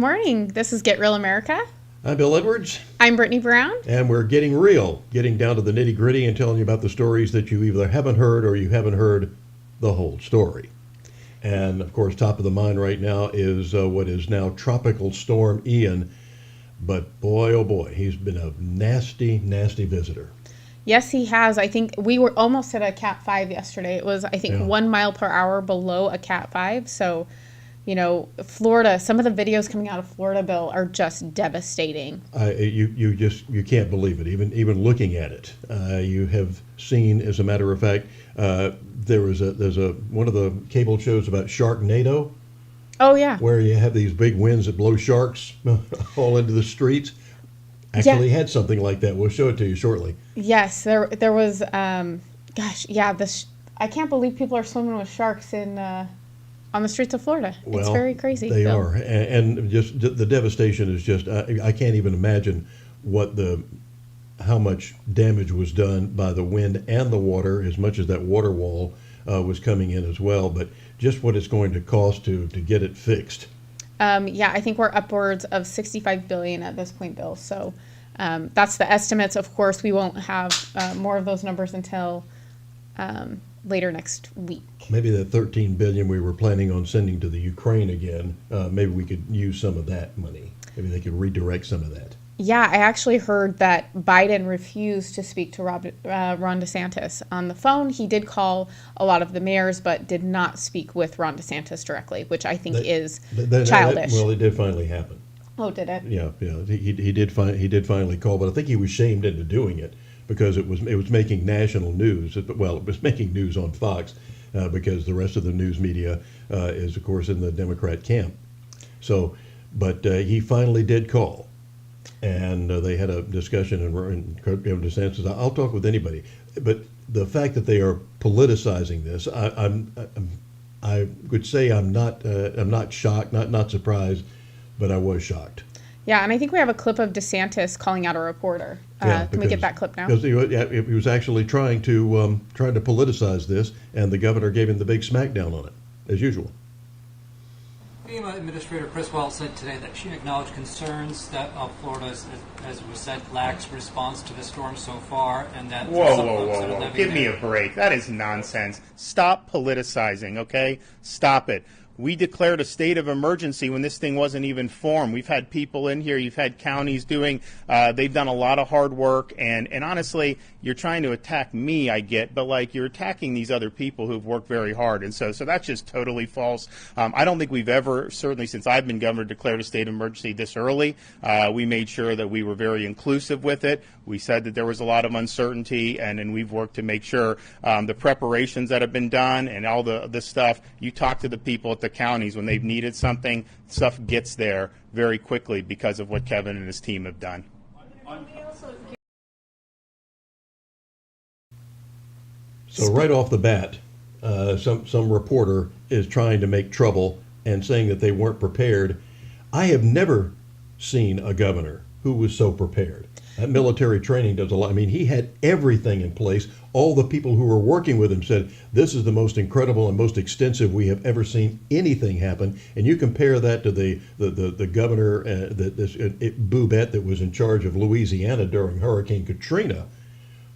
morning. This is Get Real America. I'm Bill Edwards. I'm Brittany Brown. And we're getting real, getting down to the nitty gritty and telling you about the stories that you either haven't heard or you haven't heard the whole story. And of course, top of the mind right now is what is now Tropical Storm Ian. But boy, oh boy, he's been a nasty, nasty visitor. Yes, he has. I think we were almost at a Cat 5 yesterday. It was, 1 mile per hour below a Cat 5. So, Florida, some of the videos coming out of Florida, Bill, are just devastating. You can't believe it. Even looking at it, you have seen, as a matter of fact, there's one of the cable shows about Sharknado. Oh yeah, where you have these big winds that blow sharks all into the streets. Actually, had something like that. We'll show it to you shortly. Yes, there was. I can't believe people are swimming with sharks on the streets of Florida. Well, it's very crazy. They Bill. are, and just the devastation is just. I can't even imagine how much damage was done by the wind and the water, as much as that water wall was coming in as well. But just what it's going to cost to get it fixed. I think we're upwards of $65 billion at this point, Bill. So that's the estimates. Of course, we won't have more of those numbers until later next week. Maybe that $13 billion we were planning on sending to the Ukraine again, maybe we could use some of that money. Maybe they could redirect some of that. Yeah, I actually heard that Biden refused to speak to Ron DeSantis on the phone. He did call a lot of the mayors, but did not speak with Ron DeSantis directly, which I think is childish. Well, it did finally happen. Oh, did it? Yeah. He did finally call, but I think he was shamed into doing it because it was making national news. Well, it was making news on Fox because the rest of the news media is, of course, in the Democrat camp. So, but he finally did call. And they had a discussion, and DeSantis said, "I'll talk with anybody." But the fact that they are politicizing this, I would say I'm not shocked, not surprised, but I was shocked. Yeah, and I think we have a clip of DeSantis calling out a reporter. Can we get that clip now? Because he was actually trying to politicize this, and the governor gave him the big smackdown on it, as usual. FEMA Administrator Chris Wells said today that she acknowledged concerns that Florida, as it was said, lacks response to the storm so far, and that Whoa. Give me a break. That is nonsense. Stop politicizing, okay? Stop it. We declared a state of emergency when this thing wasn't even formed. We've had people in here. You've had counties doing. They've done a lot of hard work. And honestly, you're trying to attack me, I get, but you're attacking these other people who've worked very hard. And so that's just totally false. I don't think we've ever, certainly since I've been governor, declared a state of emergency this early. We made sure that we were very inclusive with it. We said that there was a lot of uncertainty, and we've worked to make sure the preparations that have been done and all the stuff, you talk to the people at the counties when they've needed something, stuff gets there very quickly because of what Kevin and his team have done. So right off the bat, some reporter is trying to make trouble and saying that they weren't prepared. I have never seen a governor who was so prepared. That military training does a lot. I mean, he had everything in place. All the people who were working with him said, this is the most incredible and most extensive we have ever seen anything happen. And you compare that to the governor, Boubet, that was in charge of Louisiana during Hurricane Katrina,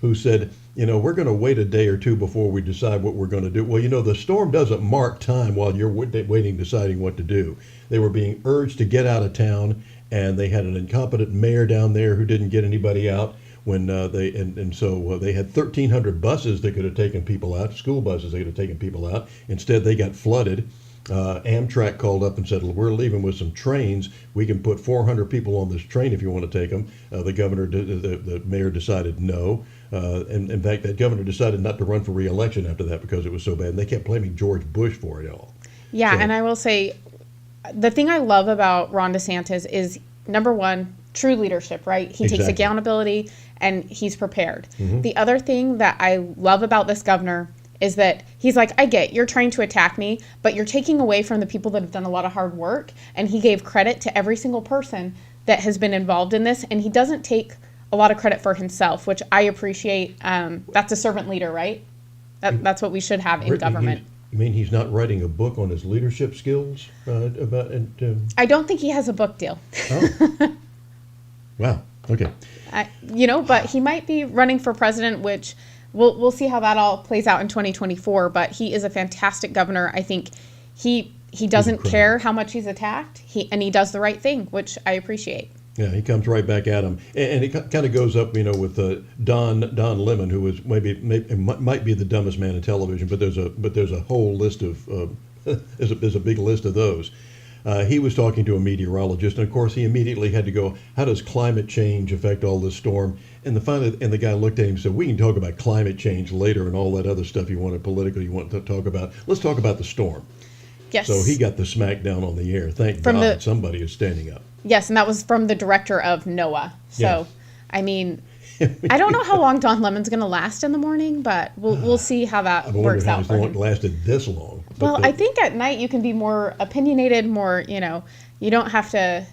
who said, we're going to wait a day or two before we decide what we're going to do. Well, the storm doesn't mark time while you're waiting, deciding what to do. They were being urged to get out of town, and they had an incompetent mayor down there who didn't get anybody out when so they had 1,300 buses that could have taken people out, school buses that could have taken people out. Instead, they got flooded. Amtrak called up and said, we're leaving with some trains. We can put 400 people on this train if you want to take them. The mayor decided no. And in fact, that governor decided not to run for re-election after that because it was so bad. And they kept blaming George Bush for it all. Yeah, and I will say, the thing I love about Ron DeSantis is, number one, true leadership, right? He takes accountability and he's prepared. Mm-hmm. The other thing that I love about this governor is that he's like, I get you're trying to attack me, but you're taking away from the people that have done a lot of hard work. And he gave credit to every single person that has been involved in this. And he doesn't take a lot of credit for himself, which I appreciate. That's a servant leader, right? That's what we should have in government. You mean he's not writing a book on his leadership skills about? I don't think he has a book deal. Oh, wow. Okay. But he might be running for president, which we'll see how that all plays out in 2024. But he is a fantastic governor. I think he doesn't care how much he's attacked. He does the right thing, which I appreciate. Yeah, he comes right back at him, and he kind of goes up, with Don Lemon, who is might be the dumbest man in television, but there's a whole list of there's a big list of those. He was talking to a meteorologist, and of course he immediately had to go, how does climate change affect all this storm? And the guy looked at him and said, we can talk about climate change later and all that other stuff you want to talk about. Let's talk about the storm. Yes. So he got the smackdown on the air. Thank God somebody is standing up. Yes, and that was from the director of NOAA. So, yes. I mean, I don't know how long Don Lemon's going to last in the morning, but we'll see how that works out for him. It lasted this long. Well, I think at night you can be more opinionated, more, you don't have to,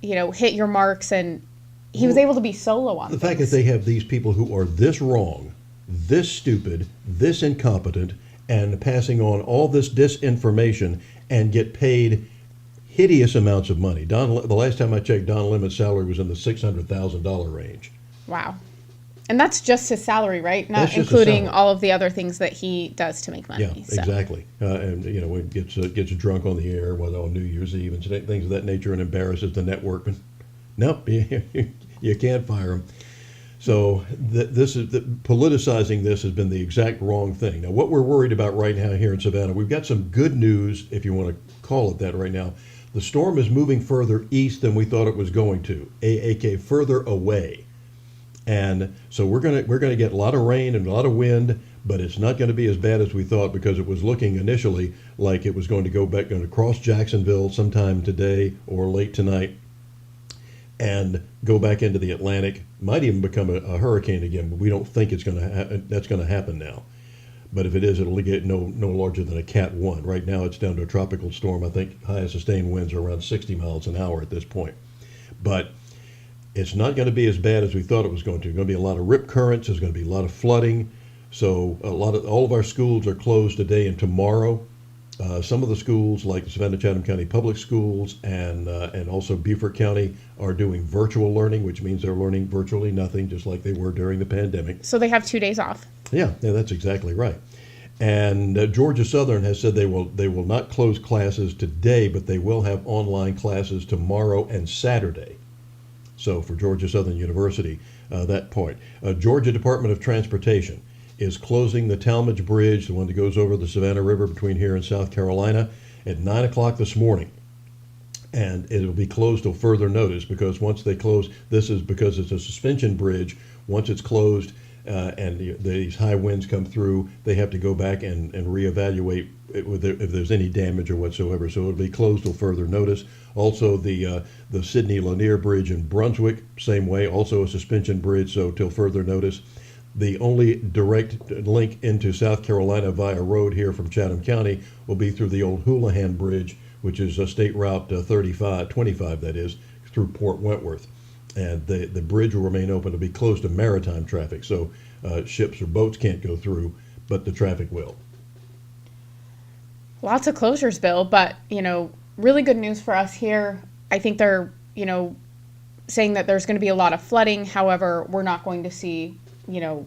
hit your marks, and he was able to be solo on the things. fact that they have these people who are this wrong, this stupid, this incompetent, and passing on all this disinformation and get paid hideous amounts of money. The last time I checked, Don Lemon's salary was in the $600,000 range. Wow. And that's just his salary, right? That's Not just including his salary. all of the other things that he does to make money. Yeah, exactly. And when gets drunk on the air, on New Year's Eve and things of that nature, and embarrasses the network. But nope, you can't fire him. So politicizing this has been the exact wrong thing. Now, what we're worried about right now here in Savannah, we've got some good news, if you want to call it that right now. The storm is moving further east than we thought it was going to, aka further away. And so we're gonna get a lot of rain and a lot of wind, but it's not going to be as bad as we thought, because it was looking initially like it was going to cross Jacksonville sometime today or late tonight and go back into the Atlantic. Might even become a hurricane again, but we don't think that's going to happen now. But if it is, it'll get no larger than a Cat 1. Right now it's down to a tropical storm. I think highest sustained winds are around 60 miles an hour at this point. But it's not going to be as bad as we thought it was going to. There's going to be a lot of rip currents. There's going to be a lot of flooding. So all of our schools are closed today and tomorrow. Some of the schools, like the Savannah-Chatham County Public Schools and also Beaufort County, are doing virtual learning, which means they're learning virtually nothing, just like they were during the pandemic. So they have 2 days off. Yeah, that's exactly right. And Georgia Southern has said they will not close classes today, but they will have online classes tomorrow and Saturday. So for Georgia Southern University, that point. Georgia Department of Transportation is closing the Talmadge Bridge, the one that goes over the Savannah River between here and South Carolina, at 9 o'clock this morning. And it'll be closed till further notice, because once they close, this is because it's a suspension bridge. Once it's closed and these high winds come through, they have to go back and reevaluate if there's any damage or whatsoever. So it'll be closed till further notice. Also, the Sidney Lanier Bridge in Brunswick, same way, also a suspension bridge, so till further notice. The only direct link into South Carolina via road here from Chatham County will be through the old Houlihan Bridge, which is a State Route 25, that is, through Port Wentworth. And the bridge will remain open to be closed to maritime traffic, so ships or boats can't go through, but the traffic will. Lots of closures, Bill, but, really good news for us here. I think they're, saying that there's going to be a lot of flooding. However, we're not going to see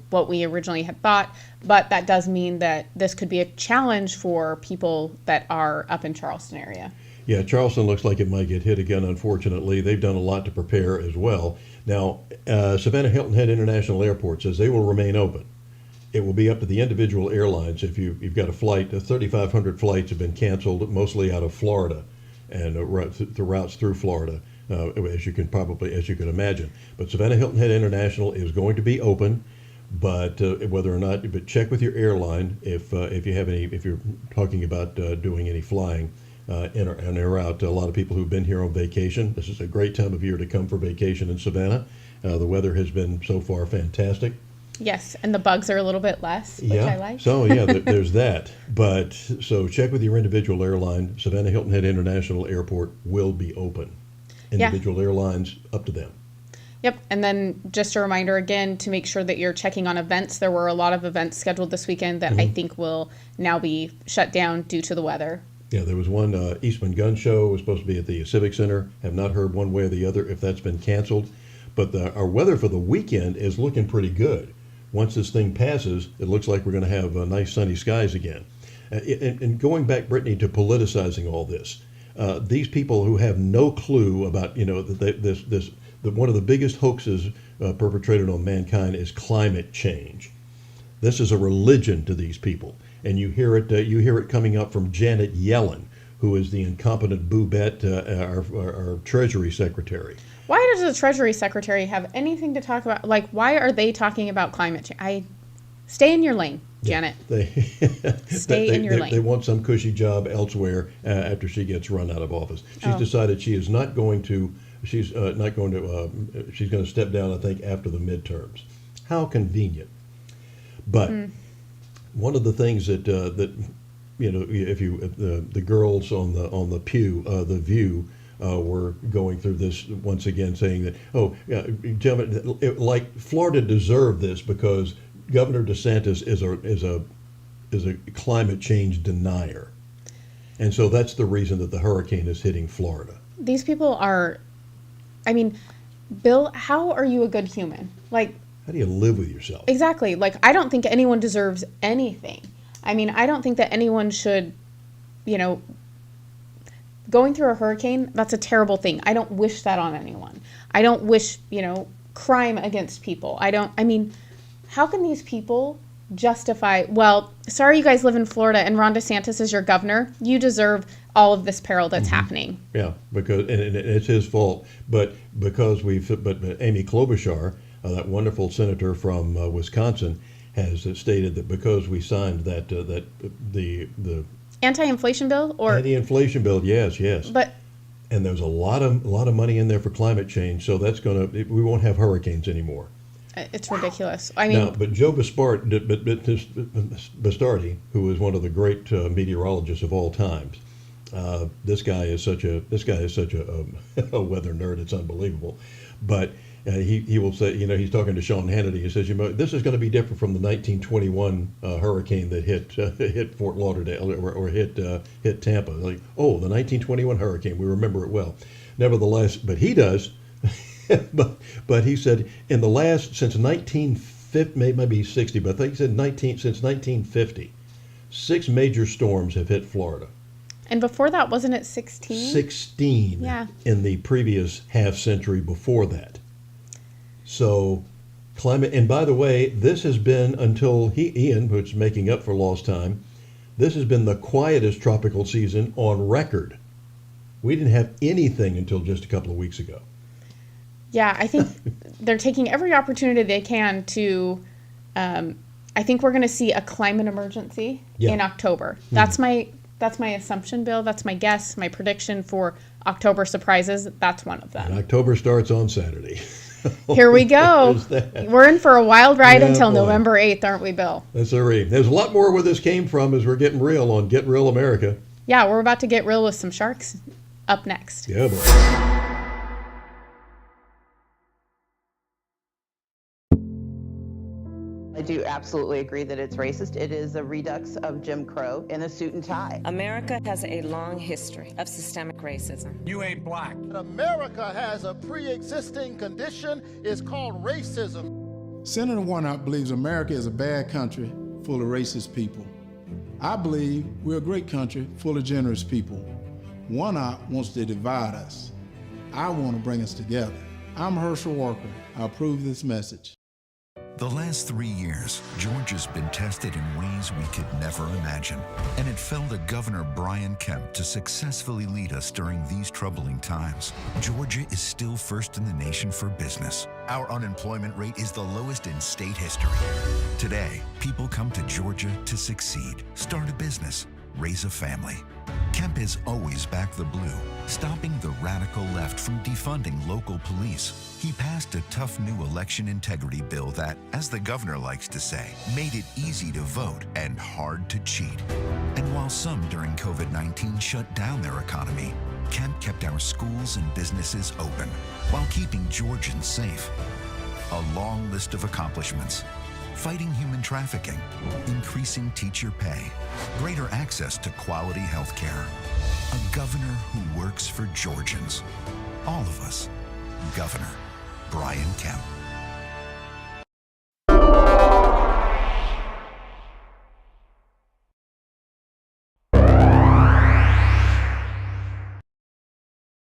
what we originally had thought, but that does mean that this could be a challenge for people that are up in Charleston area. Yeah, Charleston looks like it might get hit again, unfortunately. They've done a lot to prepare as well. Now, Savannah Hilton Head International Airport says they will remain open. It will be up to the individual airlines. If you've got a flight, 3,500 flights have been canceled, mostly out of Florida and the routes through Florida, as you can imagine. But Savannah Hilton Head International is going to be open. But check with your airline if you're talking about doing any flying in or out. A lot of people who've been here on vacation, this is a great time of year to come for vacation in Savannah. The weather has been so far fantastic. Yes, and the bugs are a little bit less, which I like. So there's that. But so check with your individual airline. Savannah Hilton Head International Airport will be open. Individual airlines, up to them. Yep. And then just a reminder again to make sure that you're checking on events. There were a lot of events scheduled this weekend that I think will now be shut down due to the weather. Yeah, there was one Eastman Gun Show was supposed to be at the Civic Center. Have not heard one way or the other if that's been canceled. But our weather for the weekend is looking pretty good. Once this thing passes, it looks like we're going to have nice sunny skies again. And going back, Brittany, to politicizing all this, these people who have no clue about, one of the biggest hoaxes perpetrated on mankind is climate change. This is a religion to these people, and you hear it coming up from Janet Yellen, who is the incompetent boobette, our Treasury Secretary. Why does the Treasury Secretary have anything to talk about? Like, why are they talking about climate change? Stay in your lane, Janet. Stay in your lane. They want some cushy job elsewhere after she gets run out of office. She's decided she is not going to. She's not going to. She's going to step down, I think, after the midterms. How convenient. But one of the things that if the girls on the pew, the View, were going through this once again, saying that gentlemen, like Florida deserved this because Governor DeSantis is a climate change denier, and so that's the reason that the hurricane is hitting Florida. These people are. I mean, Bill, how are you a good human? Like, how do you live with yourself? Exactly. Like, I don't think anyone deserves anything. I mean, I don't think that anyone should, going through a hurricane, that's a terrible thing. I don't wish that on anyone. I don't wish, crime against people. How can these people justify, well, sorry you guys live in Florida and Ron DeSantis is your governor. You deserve all of this peril that's happening. Yeah, because and it's his fault. But because but Amy Klobuchar, that wonderful senator from Wisconsin, has stated that because we signed the Anti-inflation bill or anti-inflation bill, yes. But and there's a lot of money in there for climate change, so we won't have hurricanes anymore. It's ridiculous. I mean, now, but Joe Bastardi, who is one of the great meteorologists of all times, this guy is such a weather nerd. It's unbelievable. But he will say, he's talking to Sean Hannity. He says, this is going to be different from the 1921 hurricane that hit Fort Lauderdale or hit Tampa. Like, the 1921 hurricane, we remember it well. Nevertheless, but he does. but he said since 1950, maybe 60, but I think he said since 1950, 6 major storms have hit Florida. And before that, wasn't it 16? 16 Yeah. In the previous half century before that. So climate, and by the way, this has been until Ian, which is making up for lost time, this has been the quietest tropical season on record. We didn't have anything until just a couple of weeks ago. Yeah, I think they're taking every opportunity they can to. I think we're going to see a climate emergency in October. That's my assumption, Bill. That's my guess, my prediction for October surprises. That's one of them. And October starts on Saturday. Here we go. We're in for a wild ride until boy. November 8th, aren't we, Bill? That's right. There's a lot more where this came from as we're getting real on Get Real America. Yeah, we're about to get real with some sharks up next. Yeah, boy. I do absolutely agree that it's racist. It is a redux of Jim Crow in a suit and tie. America has a long history of systemic racism. You ain't black. America has a pre-existing condition. It's called racism. Senator Warnock believes America is a bad country full of racist people. I believe we're a great country full of generous people. Warnock wants to divide us. I want to bring us together. I'm Herschel Walker. I approve this message. The last 3 years, Georgia's been tested in ways we could never imagine. And it fell to Governor Brian Kemp to successfully lead us during these troubling times. Georgia is still first in the nation for business. Our unemployment rate is the lowest in state history. Today, people come to Georgia to succeed, start a business, raise a family. Kemp has always backed the blue, stopping the radical left from defunding local police. He passed a tough new election integrity bill that, as the governor likes to say, made it easy to vote and hard to cheat. And while some during COVID-19 shut down their economy, Kemp kept our schools and businesses open while keeping Georgians safe. A long list of accomplishments: fighting human trafficking, increasing teacher pay, greater access to quality health care. A governor who works for Georgians. All of us. Governor Brian Kemp.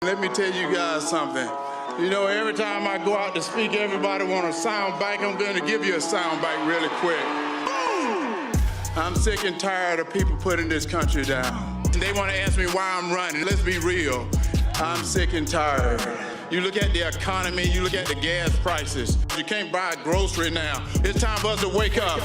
Let me tell you guys something. You know, every time I go out to speak, everybody want a sound bite. I'm going to give you a sound bite really quick. I'm sick and tired of people putting this country down. They want to ask me why I'm running. Let's be real. I'm sick and tired. You look at the economy, you look at the gas prices. You can't buy a grocery now. It's time for us to wake up.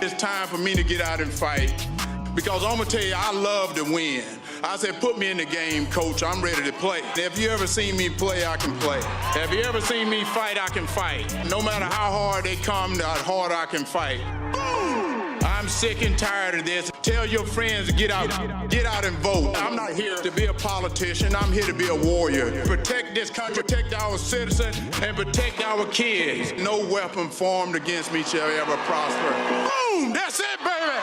It's time for me to get out and fight. Because I'm going to tell you, I love to win. I said, put me in the game, coach. I'm ready to play. If you ever seen me play, I can play. Have you ever seen me fight, I can fight. No matter how hard they come, how hard I can fight. I'm sick and tired of this. Tell your friends to get out and vote. I'm not here to be a politician. I'm here to be a warrior. Protect this country, protect our citizens, and protect our kids. No weapon formed against me shall ever prosper. Boom! That's it, baby!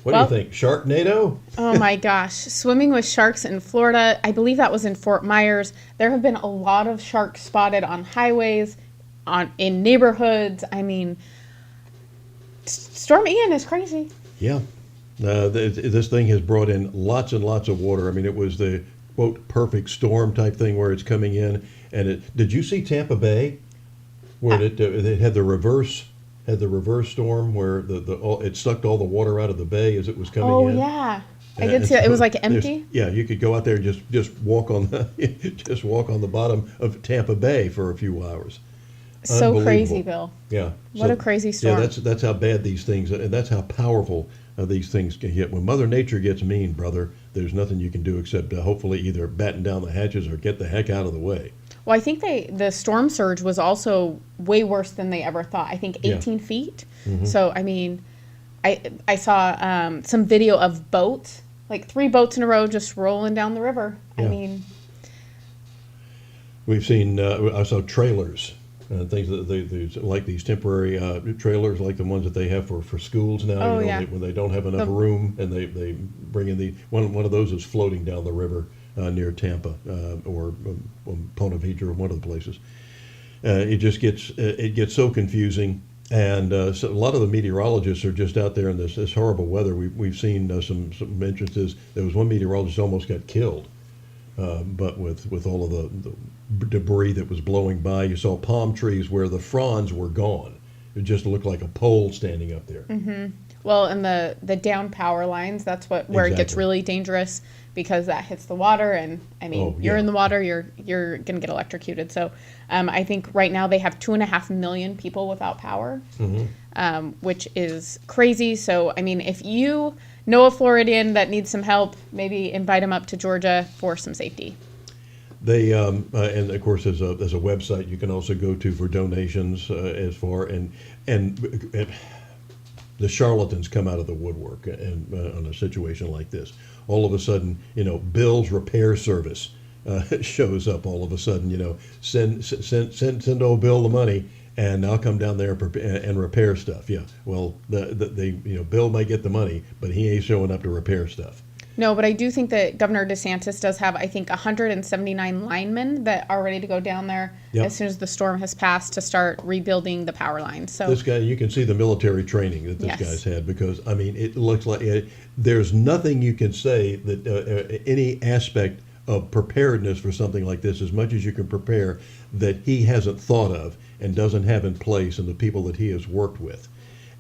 What do you think? Sharknado? Oh my gosh. Swimming with sharks in Florida. I believe that was in Fort Myers. There have been a lot of sharks spotted on highways, in neighborhoods. I mean, Storm Ian is crazy. Yeah. This thing has brought in lots and lots of water. I mean, it was the, quote, perfect storm type thing where it's coming in. And did you see Tampa Bay? Where it had the reverse storm where it sucked all the water out of the bay as it was coming in. Oh yeah, I did see that. It was like empty. Yeah, you could go out there and just walk on the bottom of Tampa Bay for a few hours. So crazy, Bill. Yeah. What a crazy storm. Yeah, that's how bad these things, and that's how powerful these things can hit. When Mother Nature gets mean, brother, there's nothing you can do except hopefully either batten down the hatches or get the heck out of the way. Well, I think the storm surge was also way worse than they ever thought. I think 18 feet. Mm-hmm. So, I mean, I saw some video of boats, like 3 boats in a row just rolling down the river. Yeah. I mean, we've seen, I saw trailers, things that like these temporary trailers, like the ones that they have for schools now. Oh, when they don't have enough room, and they bring in one of those is floating down the river. Near Tampa or Ponte Vedra, one of the places. It just gets so confusing, and so a lot of the meteorologists are just out there in this horrible weather. We've seen some instances. There was one meteorologist almost got killed, but with all of the debris that was blowing by, you saw palm trees where the fronds were gone. It just looked like a pole standing up there. Mm-hmm. Well, and the down power lines, that's where exactly. It gets really dangerous, because that hits the water, and I mean, you're in the water, you're gonna get electrocuted. So I think right now they have 2.5 million people without power, mm-hmm. which is crazy. So I mean, if you know a Floridian that needs some help, maybe invite them up to Georgia for some safety. They and of course there's a website you can also go to for donations as far and the charlatans come out of the woodwork and on a situation like this. All of a sudden, Bill's repair service shows up. All of a sudden, send old Bill the money, and I'll come down there and repair stuff. Yeah, well, Bill might get the money, but he ain't showing up to repair stuff. No, but I do think that Governor DeSantis does have, I think, 179 linemen that are ready to go down there as soon as the storm has passed to start rebuilding the power lines. So this guy, you can see the military training that this guy's had, because I mean, it looks like there's nothing you can say that any aspect of preparedness for something like this, as much as you can prepare, that he hasn't thought of and doesn't have in place, and the people that he has worked with.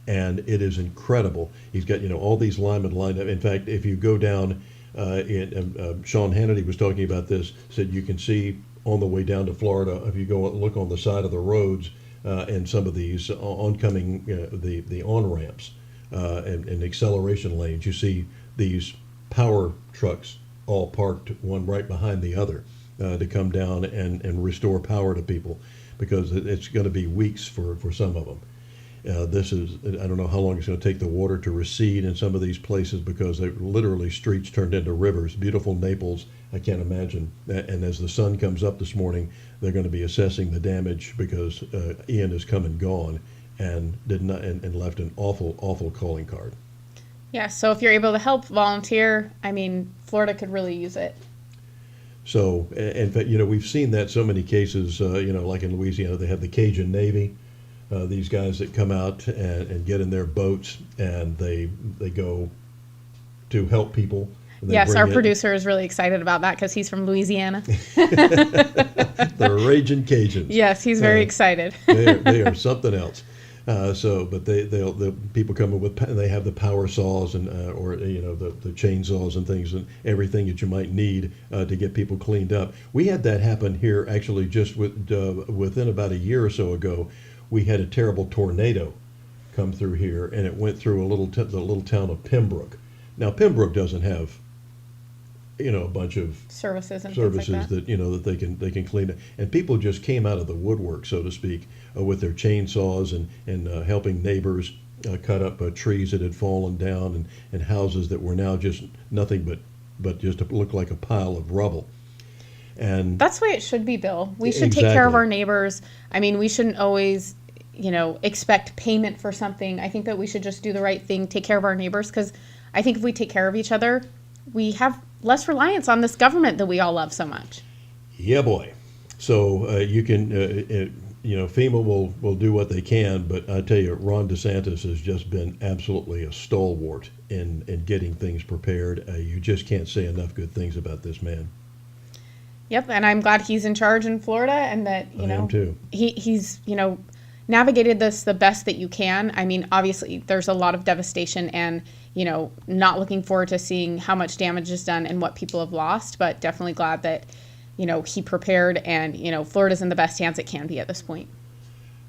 And it is incredible. He's got, all these linemen lined up. In fact, if you go down, Sean Hannity was talking about this, said you can see on the way down to Florida, if you go look on the side of the roads and some of these oncoming, the on-ramps and acceleration lanes, you see these power trucks all parked, one right behind the other, to come down and restore power to people, because it's going to be weeks for some of them. I don't know how long it's going to take the water to recede in some of these places, because they literally streets turned into rivers. Beautiful Naples, I can't imagine. And as the sun comes up this morning, they're going to be assessing the damage, because Ian has come and gone and left an awful calling card. Yeah, so if you're able to help, volunteer. I mean, Florida could really use it. So, in fact, we've seen that so many cases, like in Louisiana, they have the Cajun Navy, these guys that come out and get in their boats, and they go to help people. Yes, our producer is really excited about that, because he's from Louisiana. The Raging Cajuns. Yes, he's very excited. they are something else. But the people come in with, they have the power saws and the chainsaws and things, and everything that you might need to get people cleaned up. We had that happen here actually just within about a year or so ago. We had a terrible tornado come through here, and it went through the little town of Pembroke. Now Pembroke doesn't have a bunch of services like that that they can clean it, and people just came out of the woodwork, so to speak, with their chainsaws and helping neighbors cut up trees that had fallen down, and houses that were now just nothing but just look like a pile of rubble. And that's the way it should be, Bill. We should take care of our neighbors. I mean, we shouldn't always expect payment for something. I think that we should just do the right thing, take care of our neighbors, because I think if we take care of each other, we have less reliance on this government that we all love so much. Yeah, boy. So you can, FEMA will do what they can, but I tell you, Ron DeSantis has just been absolutely a stalwart in getting things prepared. You just can't say enough good things about this man. Yep, and I'm glad he's in charge in Florida, and that I am too. He's navigated this the best that you can. I mean, obviously there's a lot of devastation, and not looking forward to seeing how much damage is done and what people have lost, but definitely glad that he prepared, and Florida's in the best hands it can be at this point.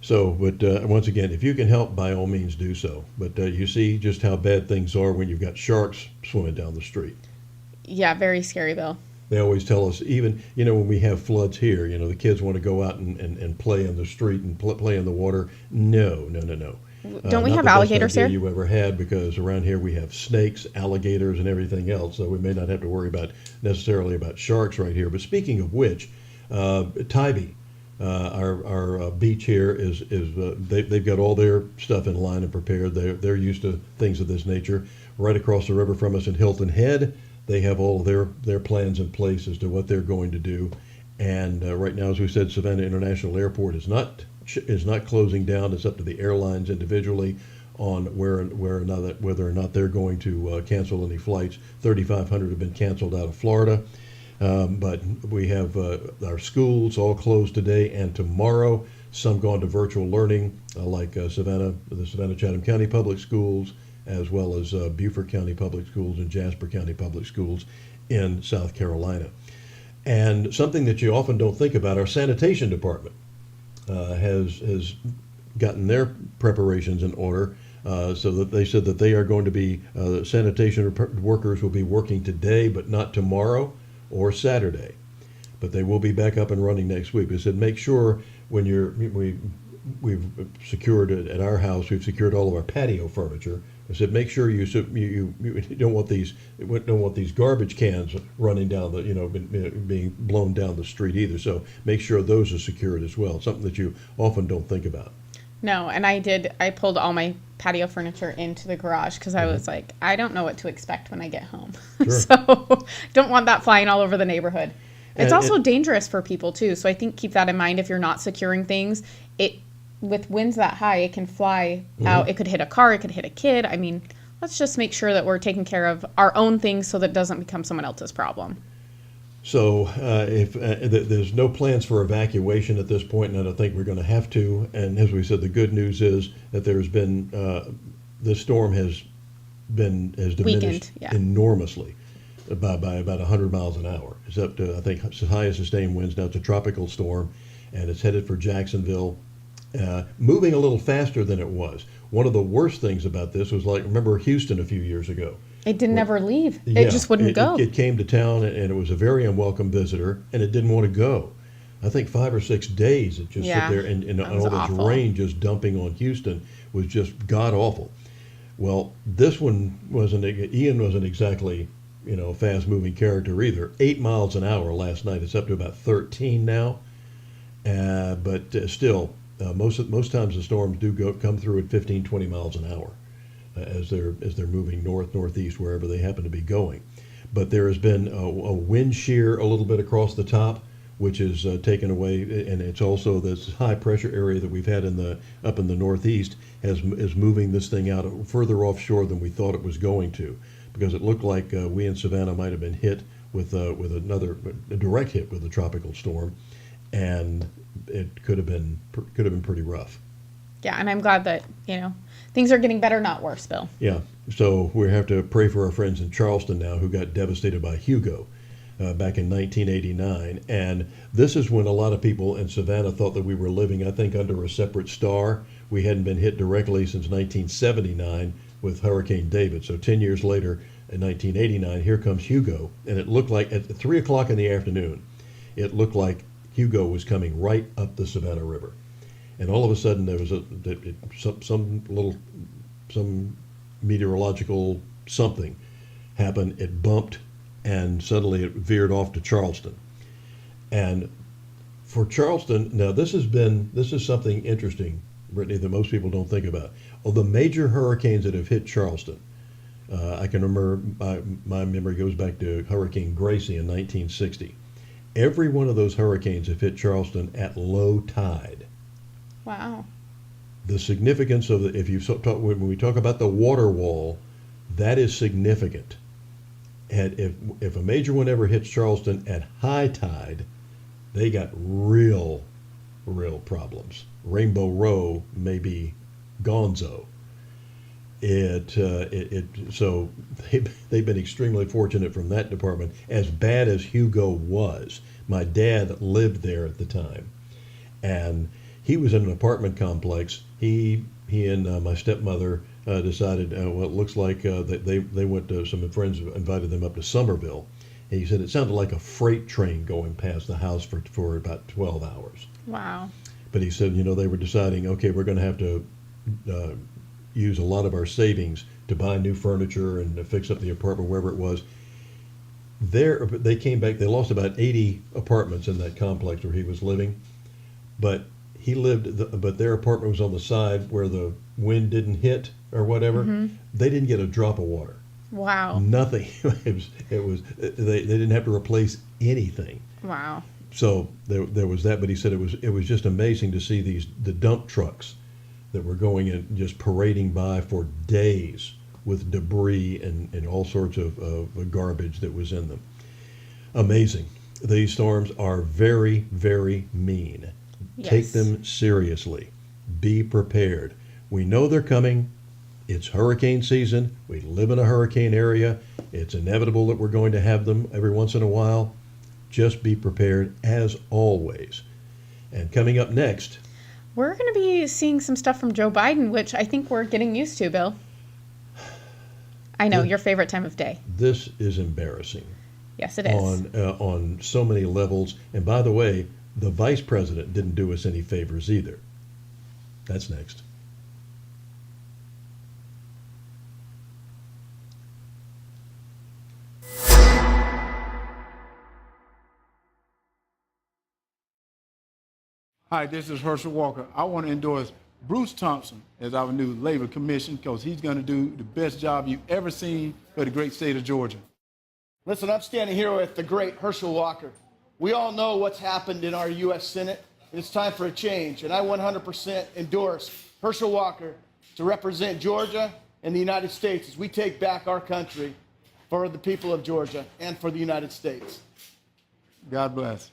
So, but once again, if you can help, by all means do so. But you see just how bad things are when you've got sharks swimming down the street. Yeah, very scary, Bill. They always tell us, even, when we have floods here, the kids want to go out and play in the street and play in the water. No. Don't we have alligators here? You ever had, because around here we have snakes, alligators, and everything else. So we may not have to worry necessarily about sharks right here. But speaking of which, Tybee, our beach here is they've got all their stuff in line and prepared. They're used to things of this nature. Right across the river from us in Hilton Head, they have all their plans in place as to what they're going to do. And right now, as we said, Savannah International Airport is not closing down. It's up to the airlines individually on whether or not they're going to cancel any flights. 3,500 have been canceled out of Florida. But we have our schools all closed today and tomorrow. Some gone to virtual learning, like the Savannah-Chatham County Public Schools, as well as Beaufort County Public Schools and Jasper County Public Schools in South Carolina. And something that you often don't think about, our sanitation department has gotten their preparations in order, so that they said that they are going to be, sanitation workers will be working today, but not tomorrow or Saturday. But they will be back up and running next week. They said make sure when we've secured at our house, we've secured all of our patio furniture. I said, make sure you don't want these garbage cans running down being blown down the street either. So make sure those are secured as well. Something that you often don't think about. No, and I pulled all my patio furniture into the garage, because I was like, I don't know what to expect when I get home. Sure. So don't want that flying all over the neighborhood. It's also dangerous for people too. So I think keep that in mind if you're not securing things. With winds that high, it can fly out. It could hit a car. It could hit a kid. I mean, let's just make sure that we're taking care of our own things so that it doesn't become someone else's problem. So if there's no plans for evacuation at this point, and I don't think we're going to have to. And as we said, the good news is that there's been this storm has diminished Weakened, yeah. enormously by about 100 miles an hour. It's up to, I think, it's the highest sustained winds. Now it's a tropical storm, and it's headed for Jacksonville, moving a little faster than it was. One of the worst things about this was, like, remember Houston a few years ago? It didn't ever leave. Yeah, It just wouldn't go. It came to town, and it was a very unwelcome visitor, and it didn't want to go. I think 5 or 6 days it just Yeah, sit there, and that all was this awful. rain just dumping on Houston was just god awful. Well, this one Ian wasn't exactly, a fast moving character either. 8 miles an hour last night. It's up to about 13 now, but still, most times the storms do come through at 15, 20 miles an hour. As they're moving north, northeast, wherever they happen to be going. But there has been a wind shear a little bit across the top, which is taken away, and it's also this high pressure area that we've had up in the northeast is moving this thing out further offshore than we thought it was going to, because it looked like we in Savannah might have been hit with a direct hit with a tropical storm, and it could have been pretty rough. Yeah, and I'm glad that, things are getting better, not worse, Bill. Yeah, so we have to pray for our friends in Charleston now who got devastated by Hugo back in 1989. And this is when a lot of people in Savannah thought that we were living, I think, under a separate star. We hadn't been hit directly since 1979 with Hurricane David. So 10 years later, in 1989, here comes Hugo. And it looked like at 3 o'clock in the afternoon, it looked like Hugo was coming right up the Savannah River. And all of a sudden, there was some meteorological something happened. It bumped, and suddenly it veered off to Charleston. And for Charleston, now this is something interesting, Brittany, that most people don't think about. Of the major hurricanes that have hit Charleston, I can remember, my memory goes back to Hurricane Gracie in 1960. Every one of those hurricanes have hit Charleston at low tide. Wow. The significance of when we talk about the water wall, that is significant. And if a major one ever hits Charleston at high tide, they got real problems. Rainbow Row may be gonzo. So they've been extremely fortunate from that department. As bad as Hugo was, my dad lived there at the time, and he was in an apartment complex. He and my stepmother decided, well, it looks like that they went to, some friends invited them up to Somerville. And he said it sounded like a freight train going past the house for about 12 hours. Wow. But he said, they were deciding, okay, we're going to have to use a lot of our savings to buy new furniture and to fix up the apartment, wherever it was. They came back, they lost about 80 apartments in that complex where he was living. But but their apartment was on the side where the wind didn't hit or whatever. Mm-hmm. They didn't get a drop of water. Wow. Nothing. They didn't have to replace anything. Wow. So there was that, but he said it was just amazing to see the dump trucks that were going in, just parading by for days with debris and all sorts of garbage that was in them. Amazing. These storms are very, very mean. Yes. Take them seriously. Be prepared. We know they're coming. It's hurricane season. We live in a hurricane area. It's inevitable that we're going to have them every once in a while. Just be prepared as always. And coming up next, we're going to be seeing some stuff from Joe Biden, which I think we're getting used to, Bill. I know, your favorite time of day. This is embarrassing. Yes, it is. On so many levels. And by the way, the vice president didn't do us any favors either. That's next. Hi, this is Herschel Walker. I want to endorse Bruce Thompson as our new labor commission because he's going to do the best job you've ever seen for the great state of Georgia. Listen, I'm standing here with the great Herschel Walker. We all know what's happened in our U.S. Senate, and it's time for a change. And I 100% endorse Herschel Walker to represent Georgia and the United States as we take back our country for the people of Georgia and for the United States. God bless.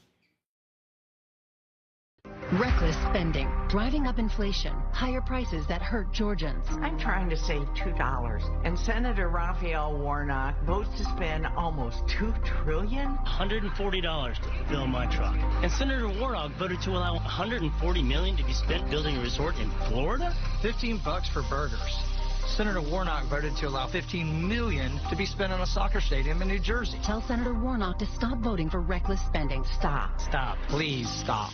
Reckless spending, driving up inflation, higher prices that hurt Georgians. I'm trying to save $2, and Senator Raphael Warnock votes to spend almost $2 trillion. $140 to fill my truck. And Senator Warnock voted to allow $140 million to be spent building a resort in Florida? $15 for burgers. Senator Warnock voted to allow $15 million to be spent on a soccer stadium in New Jersey. Tell Senator Warnock to stop voting for reckless spending. Stop. Stop. Please stop.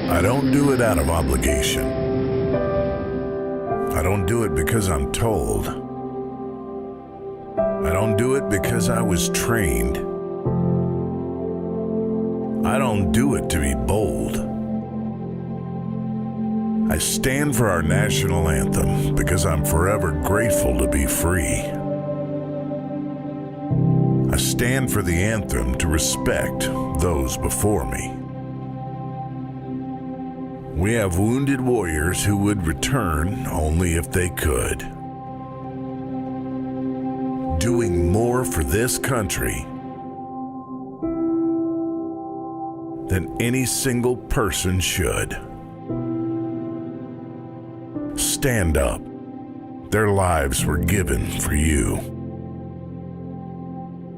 I don't do it out of obligation. I don't do it because I'm told. I don't do it because I was trained. I don't do it to be bold. I stand for our national anthem because I'm forever grateful to be free. I stand for the anthem to respect those before me. We have wounded warriors who would return only if they could. Doing more for this country than any single person should. Stand up. Their lives were given for you.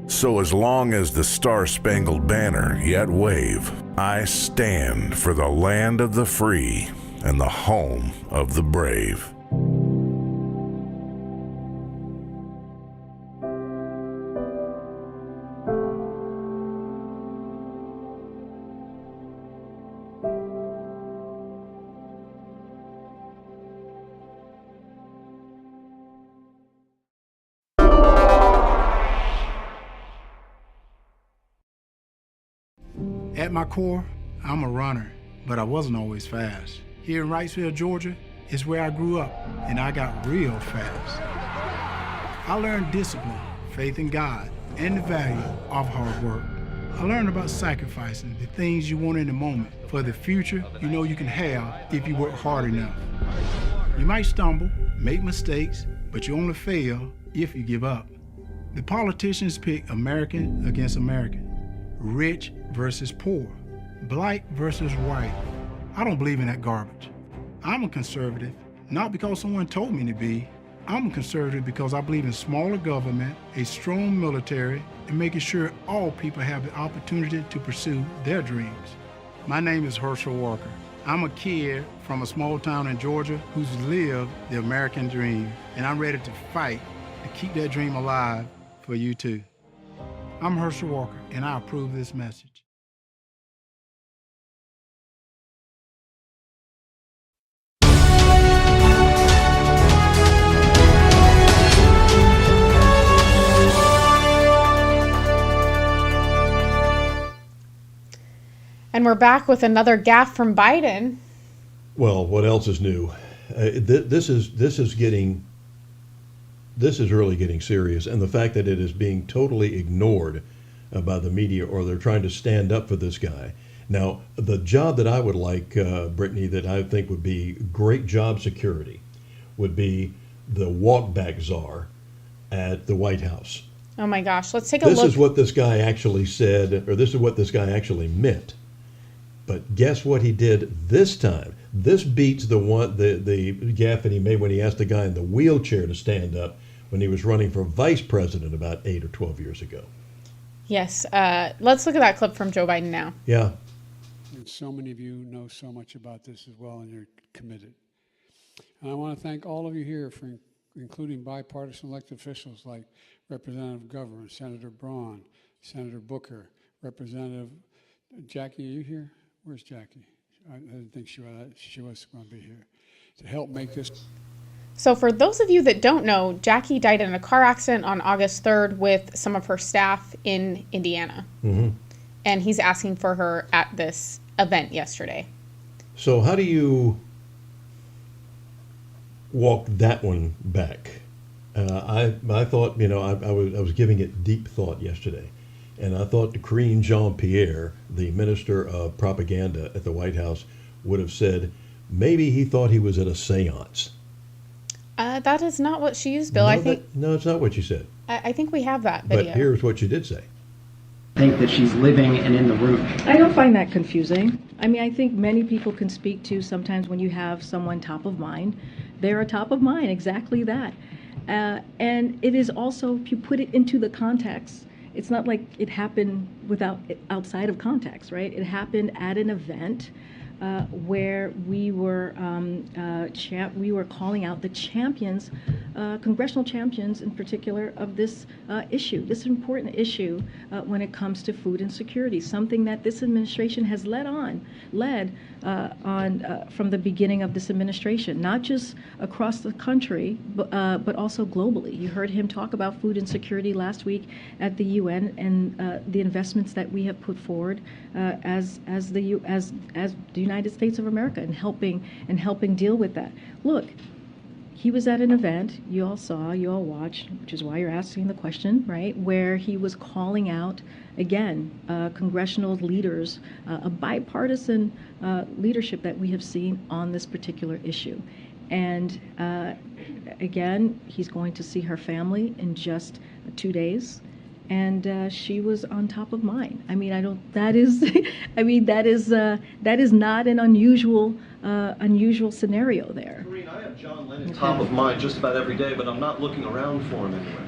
So as long as the Star-Spangled Banner yet wave, I stand for the land of the free and the home of the brave. At my core, I'm a runner, but I wasn't always fast. Here in Wrightsville, Georgia, is where I grew up, and I got real fast. I learned discipline, faith in God, and the value of hard work. I learned about sacrificing the things you want in the moment for the future you know you can have if you work hard enough. You might stumble, make mistakes, but you only fail if you give up. The politicians pick American against American, rich versus poor, black versus white. I don't believe in that garbage. I'm a conservative, not because someone told me to be. I'm a conservative because I believe in smaller government, a strong military, and making sure all people have the opportunity to pursue their dreams. My name is Herschel Walker. I'm a kid from a small town in Georgia who's lived the American dream, and I'm ready to fight to keep that dream alive for you too. I'm Herschel Walker, and I approve this message. And we're back with another gaffe from Biden. Well, what else is new? This is really getting serious, and the fact that it is being totally ignored by the media, or they're trying to stand up for this guy. Now, the job that I would like, Brittany, that I think would be great job security, would be the walkback czar at the White House. Oh my gosh, let's take a look. This is what this guy actually said, or this is what this guy actually meant. But guess what he did this time? This beats the gaffe that he made when he asked the guy in the wheelchair to stand up when he was running for vice president about 8 or 12 years ago. Yes, let's look at that clip from Joe Biden now. Yeah. And so many of you know so much about this as well, and you're committed. And I want to thank all of you here for including bipartisan elected officials like Representative Governor, Senator Braun, Senator Booker, Representative Jackie. Are you here? Where's Jackie? I didn't think she was going to be here to help make this. So for those of you that don't know, Jackie died in a car accident on August 3rd with some of her staff in Indiana. Mm-hmm. And he's asking for her at this event yesterday. So how do you walk that one back? I thought, I was giving it deep thought yesterday. And I thought Karine Jean-Pierre, the Minister of Propaganda at the White House, would have said maybe he thought he was at a seance. That is not what she used, Bill. No, I think no, it's not what you said. I think we have that video. But here's what you did say. Think that she's living and in the room. I don't find that confusing. I mean, I think many people can speak to sometimes when you have someone top of mind, they're a top of mind, exactly that. And it is also, if you put it into the context, it's not like it happened outside of context, right? It happened at an event where we were calling out the champions, congressional champions in particular, of this issue, this important issue when it comes to food insecurity, something that this administration has led on from the beginning of this administration, not just across the country, but also globally. You heard him talk about food insecurity last week at the UN and the investments that we have put forward as the United States of America and helping deal with that. Look, he was at an event you all saw, you all watched, which is why you're asking the question, right? Where he was calling out again congressional leaders, a bipartisan leadership that we have seen on this particular issue. And again, he's going to see her family in just 2 days. And she was on top of mind. I mean, that is not an unusual scenario there. Karine, I have John Lennon top of mind just about every day, but I'm not looking around for him anywhere.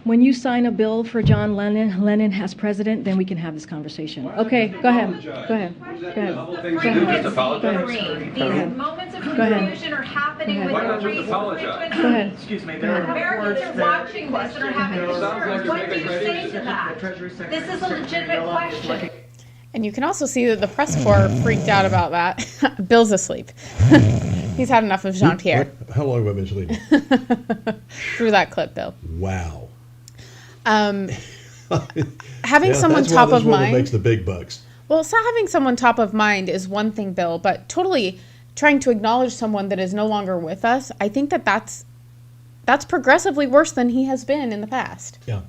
When you sign a bill for John Lennon as president, then we can have this conversation. Okay, go ahead. Go ahead. Just apologize. These moments of confusion are happening with the reason. Go ahead. Excuse me, Americans are watching this and are having concerns. What do you say to that? This is a legitimate question. And you can also see that the press corps freaked out about that. Bill's asleep. He's had enough of Jean-Pierre. How long have I been sleeping? Through that clip, Bill. Wow. Having someone that's top why of this woman mind makes the big bucks. Well, so having someone top of mind is one thing, Bill, but totally trying to acknowledge someone that is no longer with us, I think that's progressively worse than he has been in the past. Yeah.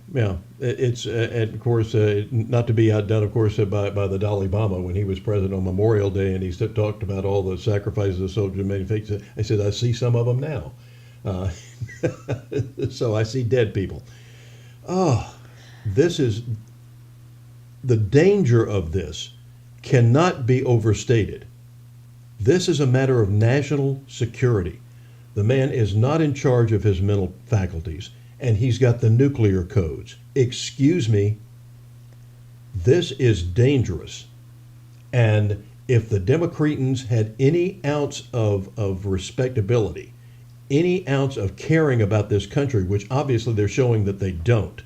It's and of course not to be outdone, of course, by the Dalai Lama when he was president on Memorial Day, and he talked about all the sacrifices the soldiers made. I said, I see some of them now. So I see dead people. Oh, this is the danger of this cannot be overstated. This is a matter of national security. The man is not in charge of his mental faculties, and he's got the nuclear codes. Excuse me, this is dangerous. And if the Democrats had any ounce of respectability, any ounce of caring about this country, which obviously they're showing that they don't,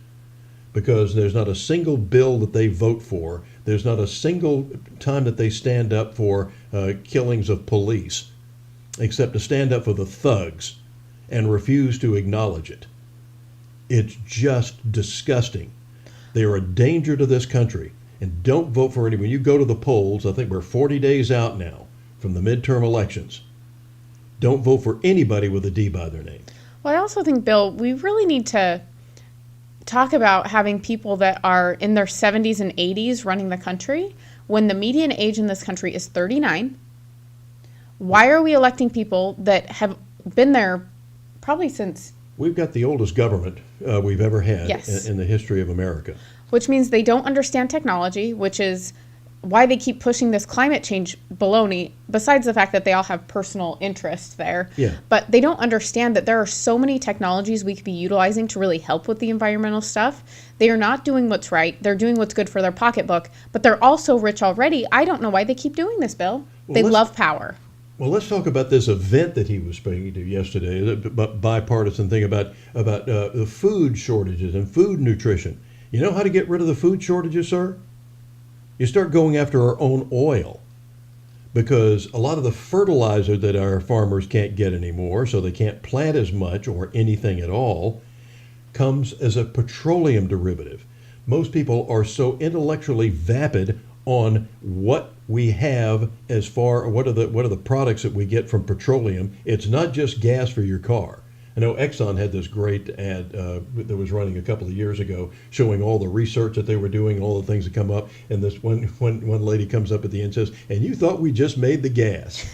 because there's not a single bill that they vote for, there's not a single time that they stand up for killings of police, except to stand up for the thugs and refuse to acknowledge it. It's just disgusting. They are a danger to this country. And don't vote for anyone. When you go to the polls, I think we're 40 days out now from the midterm elections. Don't vote for anybody with a D by their name. Well, I also think, Bill, we really need to talk about having people that are in their 70s and 80s running the country when the median age in this country is 39. Why are we electing people that have been there probably since... We've got the oldest government we've ever had Yes. in the history of America. Which means they don't understand technology, which is why they keep pushing this climate change baloney, besides the fact that they all have personal interest there. Yeah. But they don't understand that there are so many technologies we could be utilizing to really help with the environmental stuff. They are not doing what's right. They're doing what's good for their pocketbook, but they're also rich already. I don't know why they keep doing this, Bill. They love power. Well, let's talk about this event that he was speaking to yesterday, the bipartisan thing about the food shortages and food nutrition. You know how to get rid of the food shortages, sir? You start going after our own oil, because a lot of the fertilizer that our farmers can't get anymore, so they can't plant as much or anything at all, comes as a petroleum derivative. Most people are so intellectually vapid on what we have as far what are the products that we get from petroleum. It's not just gas for your car. I know Exxon had this great ad that was running a couple of years ago showing all the research that they were doing, all the things that come up. And this one lady comes up at the end and says, "And you thought we just made the gas."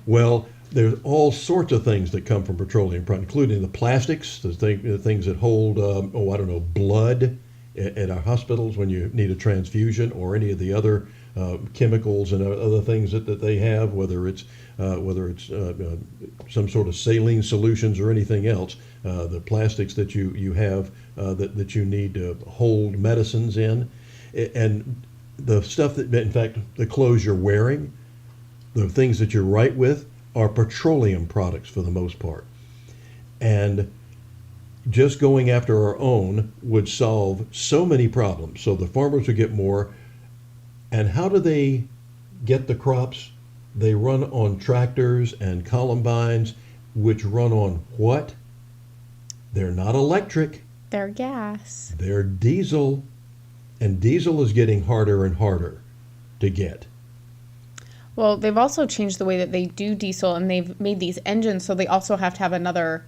Well, there's all sorts of things that come from petroleum products, including the plastics, the things that hold, blood at our hospitals when you need a transfusion, or any of the other chemicals and other things that they have, whether it's some sort of saline solutions or anything else, the plastics that you have that you need to hold medicines in, and the stuff that, in fact, the clothes you're wearing, the things that you write with, are petroleum products for the most part. And just going after our own would solve so many problems. So the farmers would get more. And how do they get the crops? They run on tractors and combines, which run on what? They're not electric. They're gas. They're diesel. And diesel is getting harder and harder to get. Well, they've also changed the way that they do diesel, and they've made these engines so they also have to have another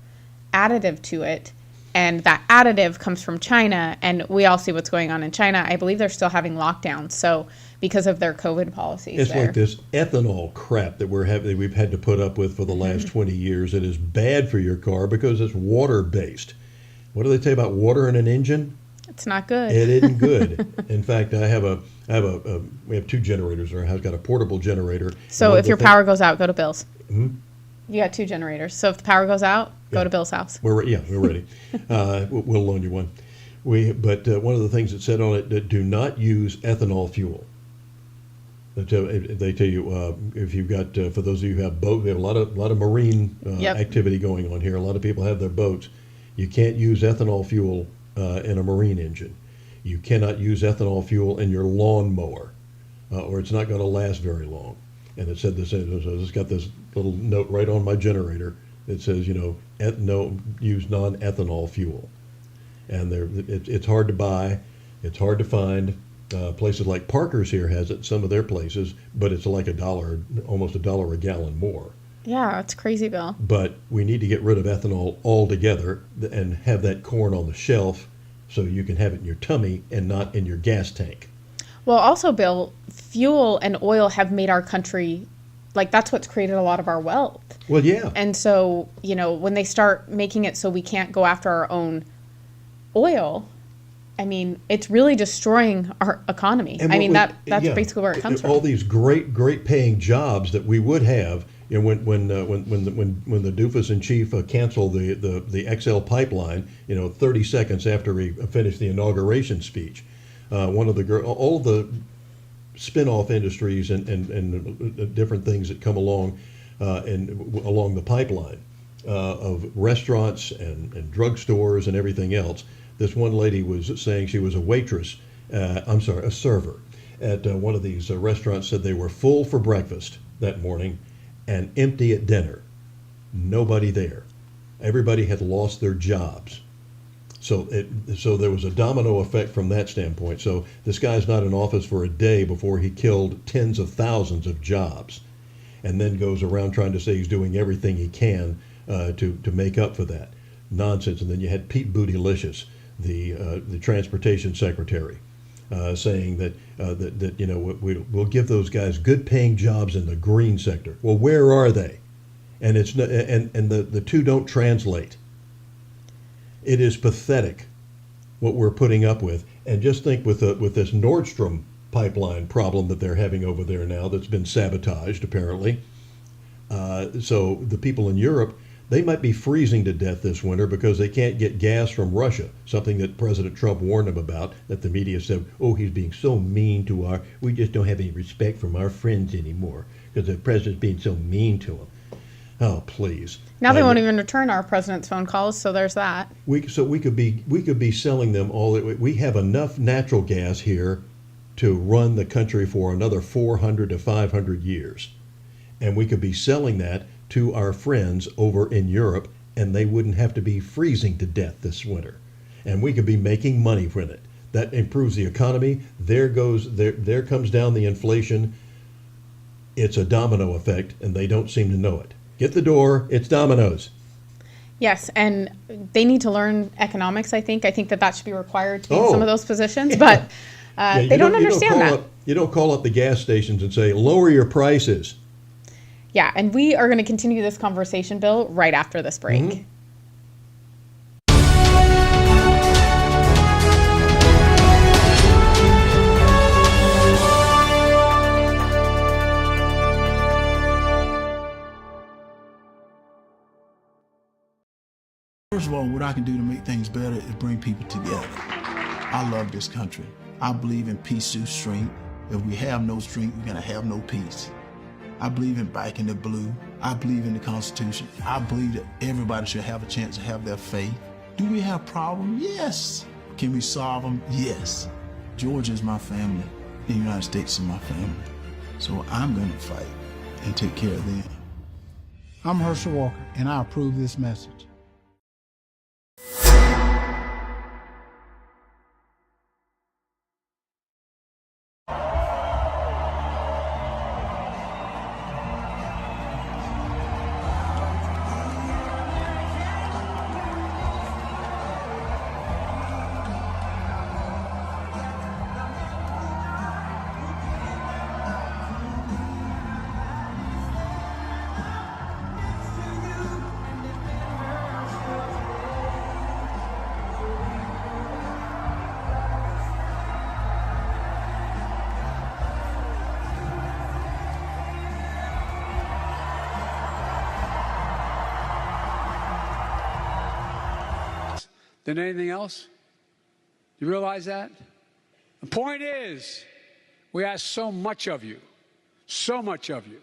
additive to it. And that additive comes from China, and we all see what's going on in China. I believe they're still having lockdowns, so because of their COVID policies. It's like this ethanol crap that we've had to put up with for the last 20 years. It is bad for your car because it's water-based. What do they say about water in an engine? It's not good. It isn't good. In fact, we have two generators in our house. Got a portable generator. So if your power goes out, go to Bill's. Hmm? You got two generators. So if the power goes out, go to Bill's house. We're ready. We'll loan you one. But one of the things that said on it, that do not use ethanol fuel. They tell you if you've got, for those of you who have boats, we have a lot of marine activity going on here. A lot of people have their boats. You can't use ethanol fuel in a marine engine. You cannot use ethanol fuel in your lawnmower, or it's not going to last very long. And it said this. It's got this little note right on my generator that says, no, use non-ethanol fuel. And it's hard to buy, it's hard to find. Places like Parker's here has it, some of their places, but it's like almost $1 a gallon more. Yeah, it's crazy, Bill. But we need to get rid of ethanol altogether and have that corn on the shelf so you can have it in your tummy and not in your gas tank. Well, also, Bill, fuel and oil have made our country, that's what's created a lot of our wealth. Well, yeah. And so, when they start making it so we can't go after our own oil, I mean, it's really destroying our economy. I mean, that's basically where it comes from. All these great paying jobs that we would have, when the doofus in chief canceled the XL pipeline, 30 seconds after he finished the inauguration speech, all the spin-off industries and different things that come along along the pipeline of restaurants and drugstores and everything else. This one lady was saying she was a server at one of these restaurants, said they were full for breakfast that morning and empty at dinner. Nobody there. Everybody had lost their jobs. So there was a domino effect from that standpoint. So this guy's not in office for a day before he killed tens of thousands of jobs, and then goes around trying to say he's doing everything he can to make up for that nonsense. And then you had Pete Buttigieg, the transportation secretary, saying that we'll give those guys good paying jobs in the green sector. Well, where are they? And it's not, and the two don't translate. It is pathetic what we're putting up with. And just think with this Nordstrom pipeline problem that they're having over there now, that's been sabotaged apparently. So the people in Europe, they might be freezing to death this winter because they can't get gas from Russia, something that President Trump warned them about, that the media said, oh, he's being so mean to we just don't have any respect from our friends anymore because the president's being so mean to them. Oh, please. Now they won't even return our president's phone calls, so there's that. We could be selling them all. We have enough natural gas here to run the country for another 400 to 500 years. And we could be selling that to our friends over in Europe, and they wouldn't have to be freezing to death this winter. And we could be making money from it. That improves the economy. There comes down the inflation. It's a domino effect, and they don't seem to know it. Get the door, it's dominoes. Yes, and they need to learn economics, I think. I think that should be required to be in some of those positions, but they don't understand that. You don't call up the gas stations and say, lower your prices. Yeah, and we are going to continue this conversation, Bill, right after this break. Mm-hmm. First of all, what I can do to make things better is bring people together. I love this country. I believe in peace through strength. If we have no strength, we're gonna have no peace. I believe in Back in the Blue. I believe in the Constitution. I believe that everybody should have a chance to have their faith. Do we have problems? Yes. Can we solve them? Yes. Georgia is my family. The United States is my family. So I'm gonna fight and take care of them. I'm Herschel Walker, and I approve this message. Than anything else? You realize that? The point is, we ask so much of you. So much of you.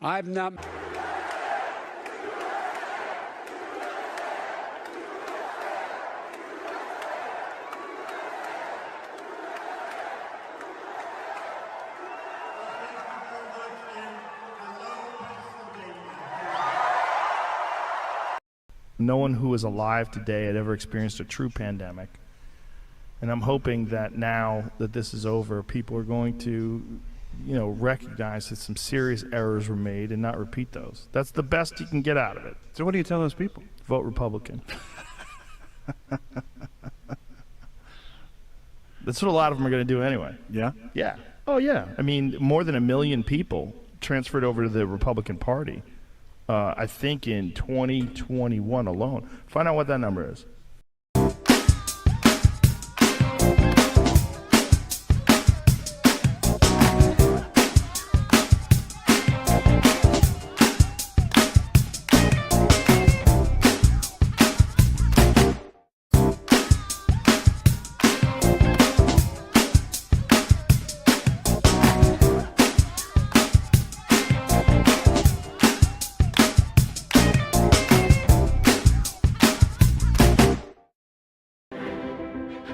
I've not... No one who is alive today had ever experienced a true pandemic. And I'm hoping that now that this is over, people are going to, recognize that some serious errors were made and not repeat those. That's the best you can get out of it. So what do you tell those people? Vote Republican. That's what a lot of them are going to do anyway. Yeah? Yeah. Oh, yeah. I mean, more than 1 million people transferred over to the Republican Party. I think in 2021 alone. Find out what that number is.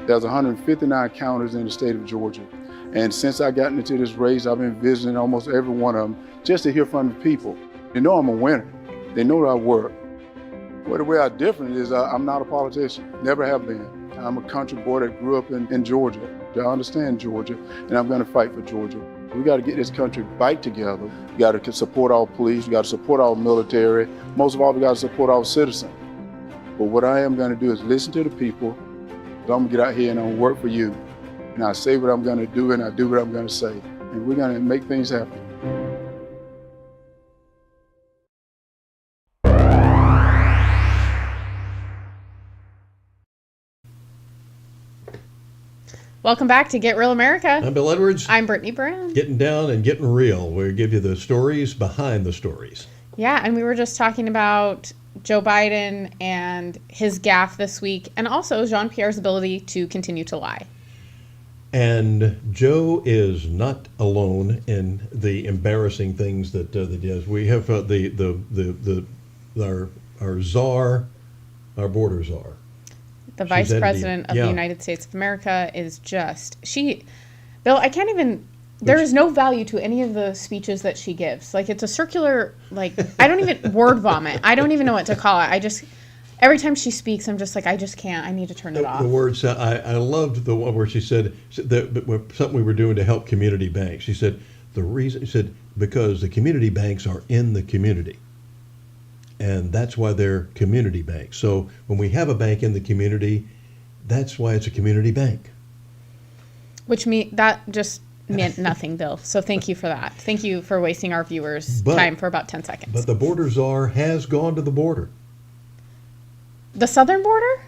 There's 159 counties in the state of Georgia. And since I got into this race, I've been visiting almost every one of them just to hear from the people. They know I'm a winner. They know that I work. Well, the way I'm different is I'm not a politician, never have been. I'm a country boy that grew up in Georgia. I understand Georgia, and I'm gonna fight for Georgia. We gotta get this country back together. We gotta support our police, we gotta support our military. Most of all, we gotta support our citizens. But what I am gonna do is listen to the people. I'm gonna get out here and I'm gonna work for you. And I say what I'm gonna do and I do what I'm gonna say. And we're gonna make things happen. Welcome back to Get Real America. I'm Bill Edwards. I'm Brittany Brown. Getting down and getting real. We give you the stories behind the stories. Yeah, and we were just talking about Joe Biden and his gaffe this week, and also Jean-Pierre's ability to continue to lie. And Joe is not alone in the embarrassing things that he does. We have our czar, our border czar. The vice president of the United States of America is just Bill. I can't even. There is no value to any of the speeches that she gives. Like, it's a circular, I don't even, word vomit. I don't even know what to call it. Every time she speaks, I'm just like, I just can't. I need to turn it off. The words, I loved the one where she said that something we were doing to help community banks. She said, because the community banks are in the community. And that's why they're community banks. So when we have a bank in the community, that's why it's a community bank. That just meant nothing, Bill. So thank you for that. Thank you for wasting our viewers' time for about 10 seconds. But the border czar has gone to the border. The southern border?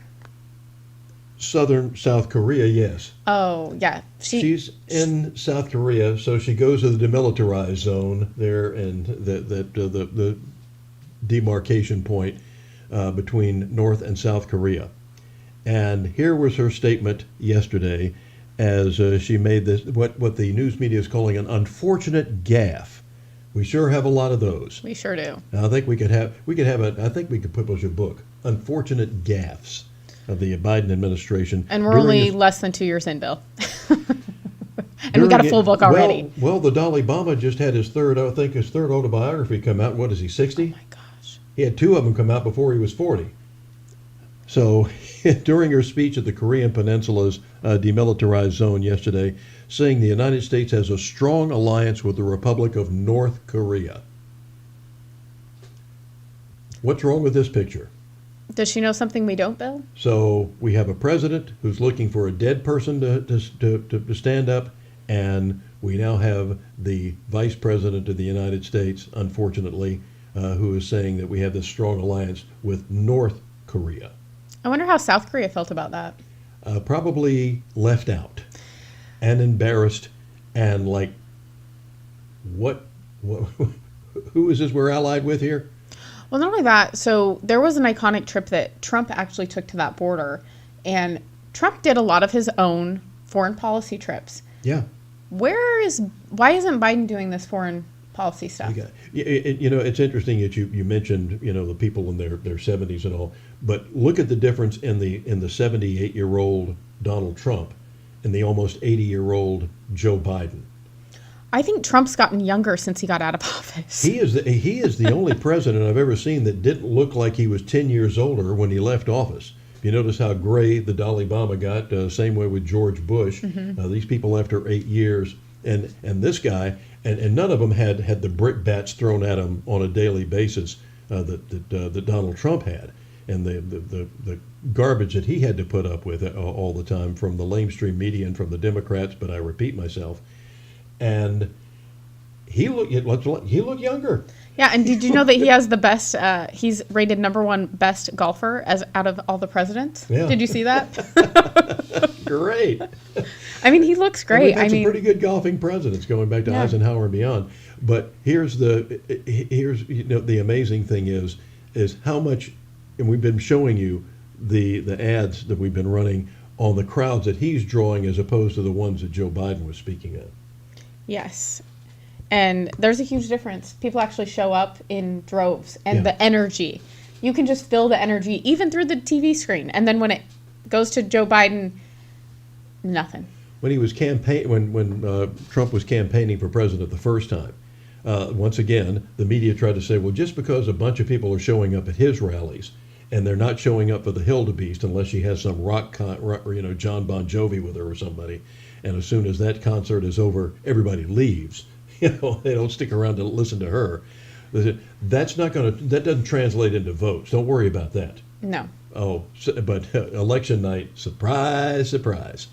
Southern South Korea, yes. Oh, yeah. She's in South Korea, so she goes to the demilitarized zone there, and the demarcation point between North and South Korea. And here was her statement yesterday as she made this, what the news media is calling an unfortunate gaffe. We sure have a lot of those. We sure do. I think we could publish a book, Unfortunate Gaffes of the Biden administration. And we're only less than 2 years in, Bill. And we got a full book already. Well, the Dalai Lama just had his third autobiography come out. What is he, 60? Oh my gosh. He had 2 of them come out before he was 40. So during her speech at the Korean Peninsula's demilitarized zone yesterday, saying the United States has a strong alliance with the Republic of North Korea. What's wrong with this picture? Does she know something we don't, Bill? So we have a president who's looking for a dead person to stand up, and we now have the vice president of the United States, unfortunately, who is saying that we have this strong alliance with North Korea. I wonder how South Korea felt about that. Probably left out and embarrassed and like, what who is this we're allied with here? Well, not only that, so there was an iconic trip that Trump actually took to that border, and Trump did a lot of his own foreign policy trips. Yeah. Why isn't Biden doing this foreign policy stuff? It's interesting that you mentioned, the people in their 70s and all, but look at the difference in the 78-year-old Donald Trump and the almost 80-year-old Joe Biden. I think Trump's gotten younger since he got out of office. He is the only president I've ever seen that didn't look like he was 10 years older when he left office. You notice how gray the Dalai Lama got, same way with George Bush. Mm-hmm. These people after 8 years, and this guy, and none of them had the brickbats thrown at him on a daily basis that Donald Trump had, and the garbage that he had to put up with all the time from the lamestream media and from the Democrats. But I repeat myself, and he looked younger. Yeah, and did you know that he has the best? He's rated #1 best golfer out of all the presidents. Yeah. Did you see that? Great. I mean, he looks great. We've had some pretty good golfing presidents going back to Eisenhower and beyond. But here's the amazing thing is how much, and we've been showing you the ads that we've been running on the crowds that he's drawing as opposed to the ones that Joe Biden was speaking at. Yes. And there's a huge difference. People actually show up in droves, and the energy. You can just feel the energy even through the TV screen. And then when it goes to Joe Biden, nothing. When he was when Trump was campaigning for president the first time, once again, the media tried to say, well, just because a bunch of people are showing up at his rallies and they're not showing up for the Hildebeest unless she has some John Bon Jovi with her or somebody, and as soon as that concert is over, everybody leaves. They don't stick around to listen to her. That doesn't translate into votes. Don't worry about that. No. Oh, but election night, surprise, surprise.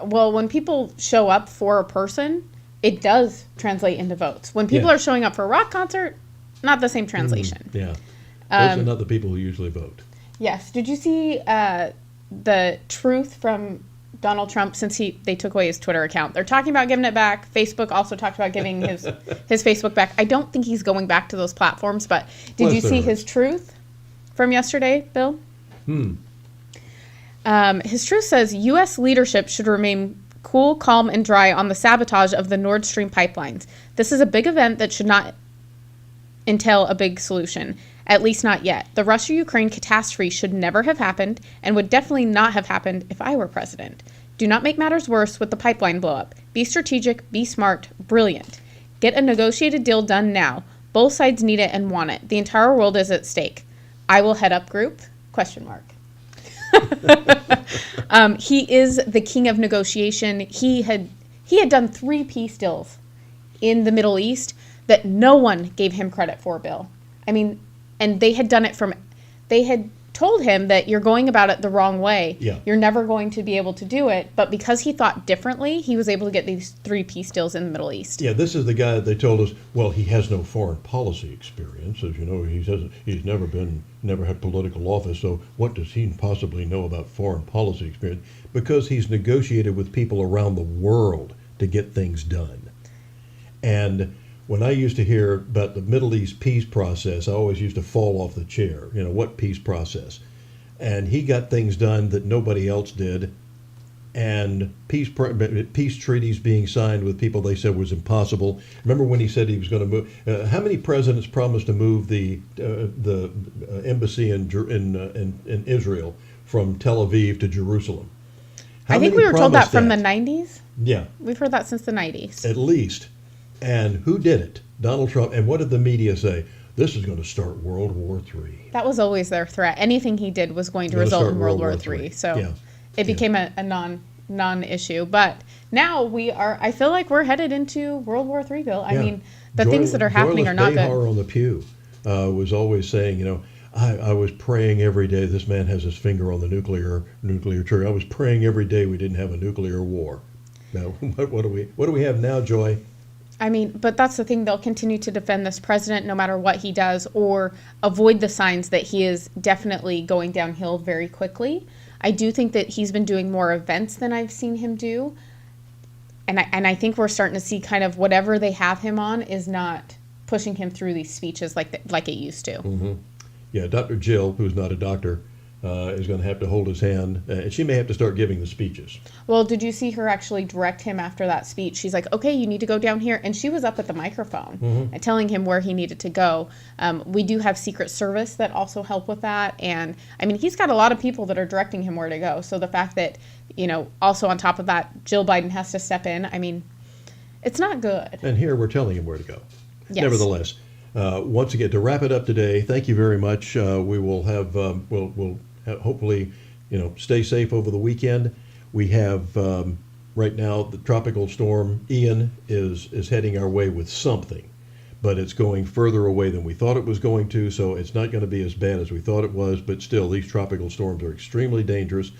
Well, when people show up for a person, it does translate into votes. When people are showing up for a rock concert, not the same translation. Yeah. Those are not the people who usually vote. Yes. Did you see the truth from Donald Trump since they took away his Twitter account? They're talking about giving it back. Facebook also talked about giving his Facebook back. I don't think he's going back to those platforms, but did you see his truth from yesterday, Bill? His truth says U.S. leadership should remain cool, calm, and dry on the sabotage of the Nord Stream pipelines. This is a big event that should not entail a big solution, at least not yet. The Russia-Ukraine catastrophe should never have happened and would definitely not have happened if I were president. Do not make matters worse with the pipeline blowup. Be strategic, be smart, brilliant. Get a negotiated deal done now. Both sides need it and want it. The entire world is at stake. I will head up group? ? He is the king of negotiation. He had done 3 peace deals in the Middle East that no one gave him credit for, Bill. I mean, And they had done it they had told him that you're going about it the wrong way. Yeah. You're never going to be able to do it. But because he thought differently, he was able to get these 3 peace deals in the Middle East. Yeah, this is the guy that they told us, well, he has no foreign policy experience. As you know, he's never had political office, so what does he possibly know about foreign policy experience? Because he's negotiated with people around the world to get things done. And when I used to hear about the Middle East peace process, I always used to fall off the chair. What peace process? And he got things done that nobody else did. And peace treaties being signed with people they said was impossible. Remember when he said he was going to move? How many presidents promised to move the embassy in Israel from Tel Aviv to Jerusalem? I think we were told that from the 90s. Yeah. We've heard that since the 90s. At least. And who did it? Donald Trump. And what did the media say? This is going to start World War III. That was always their threat. Anything he did was going to result in World War III. So it became a non-issue. But now I feel like we're headed into World War III, Bill. I mean, the things that are happening are not good. Behar on the pew was always saying, I was praying every day. This man has his finger on the nuclear trigger. I was praying every day we didn't have a nuclear war. Now, what do we have now, Joy? I mean, but that's the thing. They'll continue to defend this president no matter what he does, or avoid the signs that he is definitely going downhill very quickly. I do think that he's been doing more events than I've seen him do. And I think we're starting to see kind of whatever they have him on is not pushing him through these speeches like it used to. Mm-hmm. Yeah, Dr. Jill, who's not a doctor, is going to have to hold his hand, and she may have to start giving the speeches. Well, did you see her actually direct him after that speech? She's like, okay, you need to go down here. And she was up at the microphone and telling him where he needed to go. We do have Secret Service that also help with that. And, I mean, he's got a lot of people that are directing him where to go. So the fact that, also on top of that, Jill Biden has to step in, I mean, it's not good. And here we're telling him where to go. Yes. Nevertheless, once again, to wrap it up today, thank you very much. We will have, we'll hopefully, stay safe over the weekend. We have right now the tropical storm Ian is heading our way with something, but it's going further away than we thought it was going to. So it's not going to be as bad as we thought it was. But still, these tropical storms are extremely dangerous.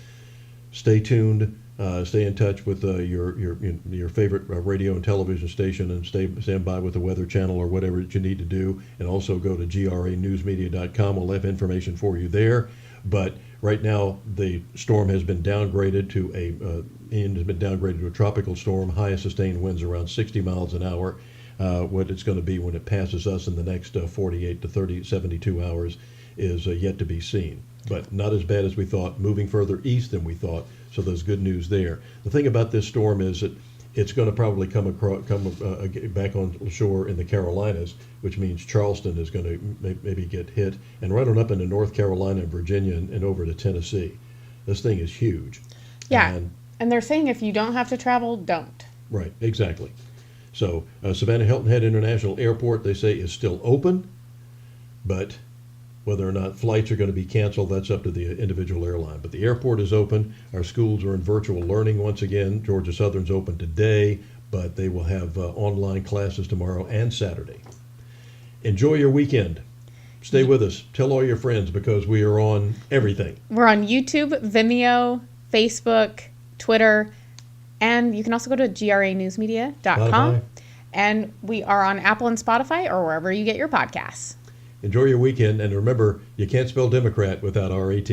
Stay tuned. Stay in touch with your favorite radio and television station, and stand by with the Weather Channel or whatever you need to do. And also go to granewsmedia.com. We'll have information for you there. But right now, the storm has been downgraded to Ian has been downgraded to a tropical storm. Highest sustained winds around 60 miles an hour. What it's going to be when it passes us in the next 48 to 72 hours is yet to be seen. But not as bad as we thought, moving further east than we thought. So there's good news there. The thing about this storm is that it's going to probably come back on shore in the Carolinas, which means Charleston is going to maybe get hit, and right on up into North Carolina and Virginia and over to Tennessee. This thing is huge. Yeah, and they're saying if you don't have to travel, don't. Right, exactly. So Savannah Hilton Head International Airport, they say, is still open, but whether or not flights are going to be canceled, that's up to the individual airline. But the airport is open. Our schools are in virtual learning once again. Georgia Southern's open today, but they will have online classes tomorrow and Saturday. Enjoy your weekend. Stay with us. Tell all your friends, because we are on everything. We're on YouTube, Vimeo, Facebook, Twitter, and you can also go to granewsmedia.com. And we are on Apple and Spotify, or wherever you get your podcasts. Enjoy your weekend, and remember, you can't spell Democrat without RAT.